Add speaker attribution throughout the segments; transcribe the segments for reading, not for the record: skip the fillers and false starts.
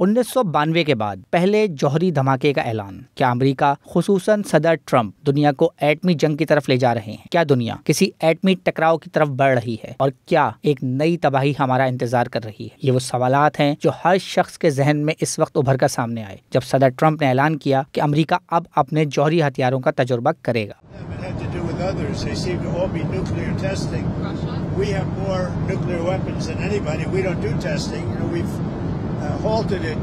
Speaker 1: 1992 کے بعد پہلے جوہری دھماکے کا اعلان۔ کیا امریکہ خصوصاً صدر ٹرمپ دنیا کو ایٹمی جنگ کی طرف لے جا رہے ہیں؟ کیا دنیا کسی ایٹمی ٹکراؤ کی طرف بڑھ رہی ہے؟ اور کیا ایک نئی تباہی ہمارا انتظار کر رہی ہے؟ یہ وہ سوالات ہیں جو ہر شخص کے ذہن میں اس وقت ابھر کر سامنے آئے جب صدر ٹرمپ نے اعلان کیا کہ امریکہ اب اپنے جوہری ہتھیاروں کا تجربہ کرے گا۔
Speaker 2: halted it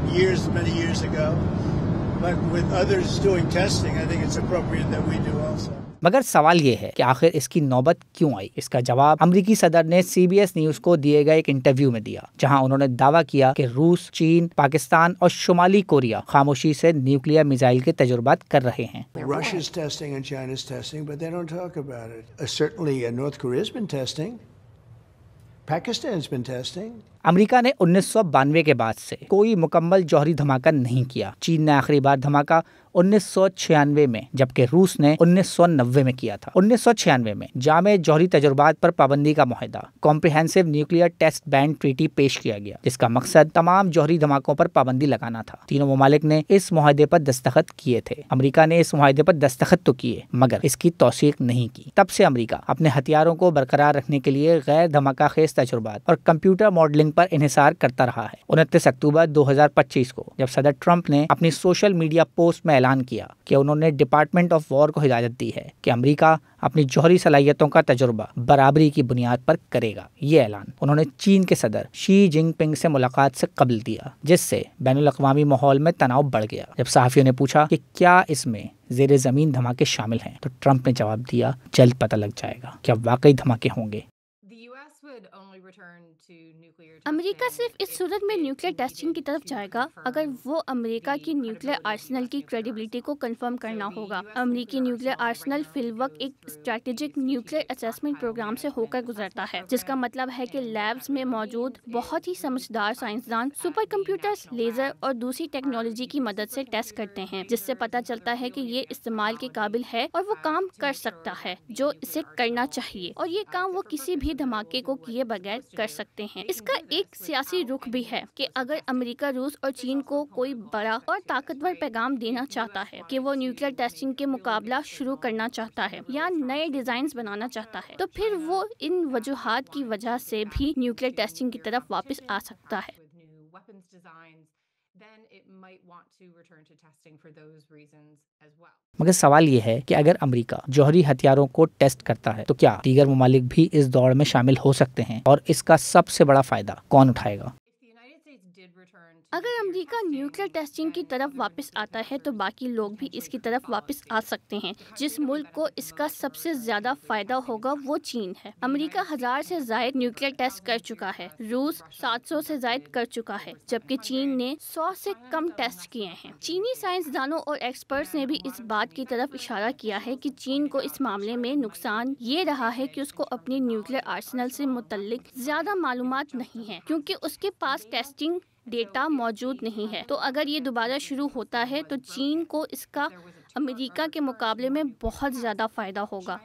Speaker 2: many years ago, but with others doing testing, I think it's appropriate that we do also.
Speaker 1: مگر سوال یہ ہے کہ آخر اس کی نوبت کیوں آئی؟ اس کا جواب امریکی صدر نے سی بی ایس نیوز کو دیے گئے ایک انٹرویو میں دیا، جہاں انہوں نے دعویٰ کیا کہ روس، چین، پاکستان اور شمالی کوریا خاموشی سے نیوکلیئر میزائل کے تجربات کر رہے ہیں۔
Speaker 2: Russia's testing and China's testing, but they don't talk about it. Certainly North Korea's been testing. Pakistan's been testing.
Speaker 1: امریکہ نے 1992 کے بعد سے کوئی مکمل جوہری دھماکہ نہیں کیا۔ چین نے آخری بار دھماکہ 1996 میں، جبکہ روس نے 1990 میں کیا تھا۔ 1996 میں جامع جوہری تجربات پر پابندی کا معاہدہ comprehensive nuclear test ban treaty پیش کیا گیا، جس کا مقصد تمام جوہری دھماکوں پر پابندی لگانا تھا۔ تینوں ممالک نے اس معاہدے پر دستخط کیے تھے۔ امریکہ نے اس معاہدے پر دستخط تو کیے مگر اس کی توثیق نہیں کی۔ تب سے امریکہ اپنے ہتھیاروں کو برقرار رکھنے کے لیے غیر دھماکہ خیز تجربات اور کمپیوٹر ماڈلنگ پر انحصار کرتا رہا ہے۔ 29 اکتوبر 2025 کو جب صدر ٹرمپ نے اپنی سوشل میڈیا پوسٹ میں اعلان کیا کہ انہوں نے ڈپارٹمنٹ آف وار کو ہدایت دی ہے کہ امریکہ اپنی جوہری صلاحیتوں کا تجربہ برابری کی بنیاد پر کرے گا، یہ اعلان انہوں نے چین کے صدر شی جن پنگ سے ملاقات سے قبل دیا، جس سے بین الاقوامی ماحول میں تناؤ بڑھ گیا۔ جب صحافیوں نے پوچھا کہ کیا اس میں زیر زمین دھماکے شامل ہیں تو ٹرمپ نے جواب دیا، جلد پتہ لگ جائے گا کیا واقعی دھماکے ہوں گے۔
Speaker 3: امریکہ صرف اس صورت میں نیوکلیئر ٹیسٹنگ کی طرف جائے گا اگر وہ امریکہ کی نیوکلیئر آرسنل کی کریڈیبلٹی کو کنفرم کرنا ہوگا۔ امریکی نیوکلیئر آرسنل فی الوقت ایک اسٹریٹجک نیوکلیئر اسیسمنٹ پروگرام سے ہو کر گزرتا ہے، جس کا مطلب ہے کہ لیبز میں موجود بہت ہی سمجھدار سائنسدان سپر کمپیوٹرز، لیزر اور دوسری ٹیکنالوجی کی مدد سے ٹیسٹ کرتے ہیں، جس سے پتہ چلتا ہے کہ یہ استعمال کے قابل ہے اور وہ کام کر سکتا ہے جو اسے کرنا چاہیے، اور یہ کام وہ کسی بھی دھماکے کو کیے بغیر کر سکتے ہیں۔ اس کا ایک سیاسی رخ بھی ہے کہ اگر امریکہ روس اور چین کو کوئی بڑا اور طاقتور پیغام دینا چاہتا ہے کہ وہ نیوکلیئر ٹیسٹنگ کے مقابلہ شروع کرنا چاہتا ہے یا نئے ڈیزائنز بنانا چاہتا ہے، تو پھر وہ ان وجوہات کی وجہ سے بھی نیوکلیئر ٹیسٹنگ کی طرف واپس آ سکتا ہے۔
Speaker 1: مگر سوال یہ ہے کہ اگر امریکہ جوہری ہتھیاروں کو ٹیسٹ کرتا ہے تو کیا دیگر ممالک بھی اس دوڑ میں شامل ہو سکتے ہیں، اور اس کا سب سے بڑا فائدہ کون اٹھائے گا؟
Speaker 3: اگر امریکہ نیوکلیئر ٹیسٹنگ کی طرف واپس آتا ہے تو باقی لوگ بھی اس کی طرف واپس آ سکتے ہیں۔ جس ملک کو اس کا سب سے زیادہ فائدہ ہوگا وہ چین ہے۔ امریکہ 1000 سے زائد نیوکلیئر ٹیسٹ کر چکا ہے، روس 700 سے زائد کر چکا ہے، جبکہ چین نے 100 سے کم ٹیسٹ کیے ہیں۔ چینی سائنسدانوں اور ایکسپرٹس نے بھی اس بات کی طرف اشارہ کیا ہے کہ چین کو اس معاملے میں نقصان یہ رہا ہے کہ اس کو اپنی نیوکلیئر آرسنل سے متعلق زیادہ معلومات نہیں ہیں، کیونکہ اس کے پاس ٹیسٹنگ ڈیٹا موجود نہیں ہے۔ تو اگر یہ دوبارہ شروع ہوتا ہے تو چین کو اس کا امریکہ کے مقابلے میں بہت زیادہ فائدہ ہوگا۔